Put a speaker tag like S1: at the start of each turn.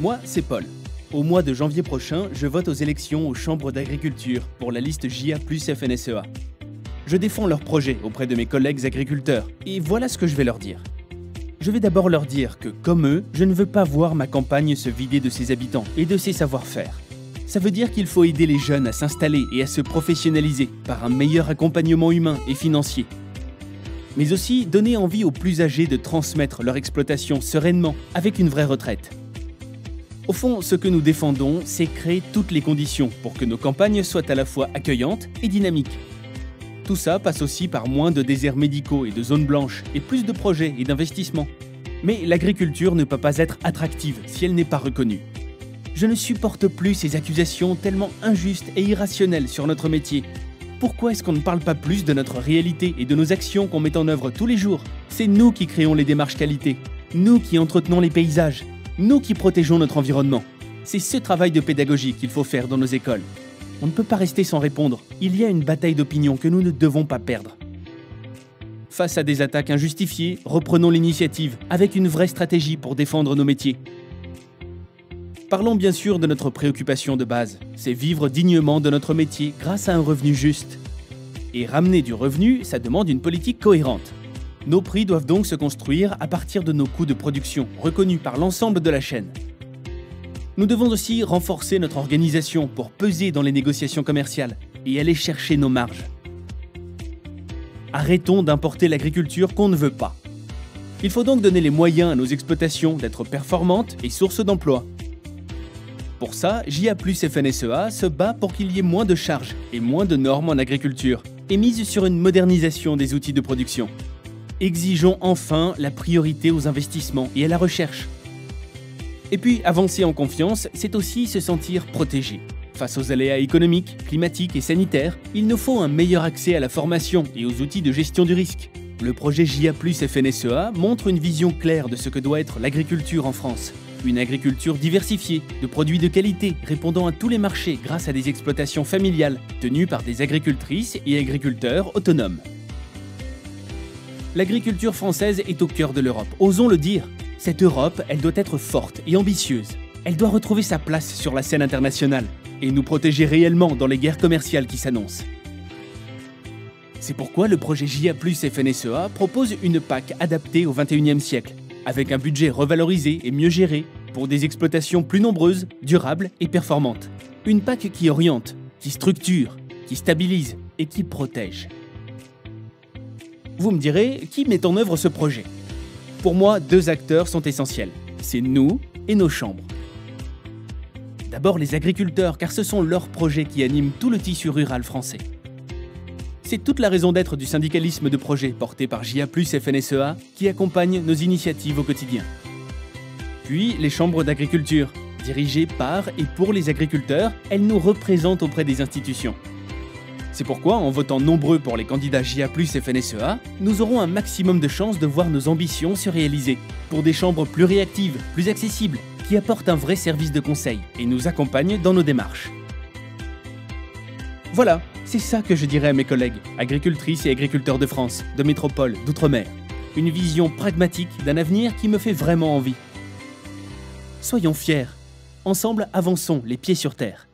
S1: Moi, c'est Paul. Au mois de janvier prochain, je vote aux élections aux chambres d'agriculture pour la liste JA plus FNSEA. Je défends leurs projets auprès de mes collègues agriculteurs et voilà ce que je vais leur dire. Je vais d'abord leur dire que, comme eux, je ne veux pas voir ma campagne se vider de ses habitants et de ses savoir-faire. Ça veut dire qu'il faut aider les jeunes à s'installer et à se professionnaliser par un meilleur accompagnement humain et financier. Mais aussi donner envie aux plus âgés de transmettre leur exploitation sereinement avec une vraie retraite. Au fond, ce que nous défendons, c'est créer toutes les conditions pour que nos campagnes soient à la fois accueillantes et dynamiques. Tout ça passe aussi par moins de déserts médicaux et de zones blanches et plus de projets et d'investissements. Mais l'agriculture ne peut pas être attractive si elle n'est pas reconnue. Je ne supporte plus ces accusations tellement injustes et irrationnelles sur notre métier. Pourquoi est-ce qu'on ne parle pas plus de notre réalité et de nos actions qu'on met en œuvre tous les jours? C'est nous qui créons les démarches qualité, nous qui entretenons les paysages, nous qui protégeons notre environnement. C'est ce travail de pédagogie qu'il faut faire dans nos écoles. On ne peut pas rester sans répondre. Il y a une bataille d'opinion que nous ne devons pas perdre. Face à des attaques injustifiées, reprenons l'initiative avec une vraie stratégie pour défendre nos métiers. Parlons bien sûr de notre préoccupation de base, c'est vivre dignement de notre métier grâce à un revenu juste. Et ramener du revenu, ça demande une politique cohérente. Nos prix doivent donc se construire à partir de nos coûts de production, reconnus par l'ensemble de la chaîne. Nous devons aussi renforcer notre organisation pour peser dans les négociations commerciales et aller chercher nos marges. Arrêtons d'importer l'agriculture qu'on ne veut pas. Il faut donc donner les moyens à nos exploitations d'être performantes et sources d'emplois. Pour ça, JA plus FNSEA se bat pour qu'il y ait moins de charges et moins de normes en agriculture et mise sur une modernisation des outils de production. Exigeons enfin la priorité aux investissements et à la recherche. Et puis, avancer en confiance, c'est aussi se sentir protégé. Face aux aléas économiques, climatiques et sanitaires, il nous faut un meilleur accès à la formation et aux outils de gestion du risque. Le projet JA plus FNSEA montre une vision claire de ce que doit être l'agriculture en France. Une agriculture diversifiée, de produits de qualité, répondant à tous les marchés grâce à des exploitations familiales, tenues par des agricultrices et agriculteurs autonomes. L'agriculture française est au cœur de l'Europe, osons le dire. Cette Europe, elle doit être forte et ambitieuse. Elle doit retrouver sa place sur la scène internationale et nous protéger réellement dans les guerres commerciales qui s'annoncent. C'est pourquoi le projet JA plus FNSEA propose une PAC adaptée au XXIe siècle, avec un budget revalorisé et mieux géré pour des exploitations plus nombreuses, durables et performantes. Une PAC qui oriente, qui structure, qui stabilise et qui protège. Vous me direz, qui met en œuvre ce projet? Pour moi, deux acteurs sont essentiels. C'est nous et nos chambres. D'abord les agriculteurs, car ce sont leurs projets qui animent tout le tissu rural français. C'est toute la raison d'être du syndicalisme de projet porté par JA plus FNSEA qui accompagne nos initiatives au quotidien. Puis les chambres d'agriculture, dirigées par et pour les agriculteurs, elles nous représentent auprès des institutions. C'est pourquoi, en votant nombreux pour les candidats JA plus FNSEA, nous aurons un maximum de chances de voir nos ambitions se réaliser, pour des chambres plus réactives, plus accessibles, qui apportent un vrai service de conseil et nous accompagnent dans nos démarches. Voilà, c'est ça que je dirais à mes collègues, agricultrices et agriculteurs de France, de métropole, d'outre-mer. Une vision pragmatique d'un avenir qui me fait vraiment envie. Soyons fiers. Ensemble, avançons les pieds sur terre.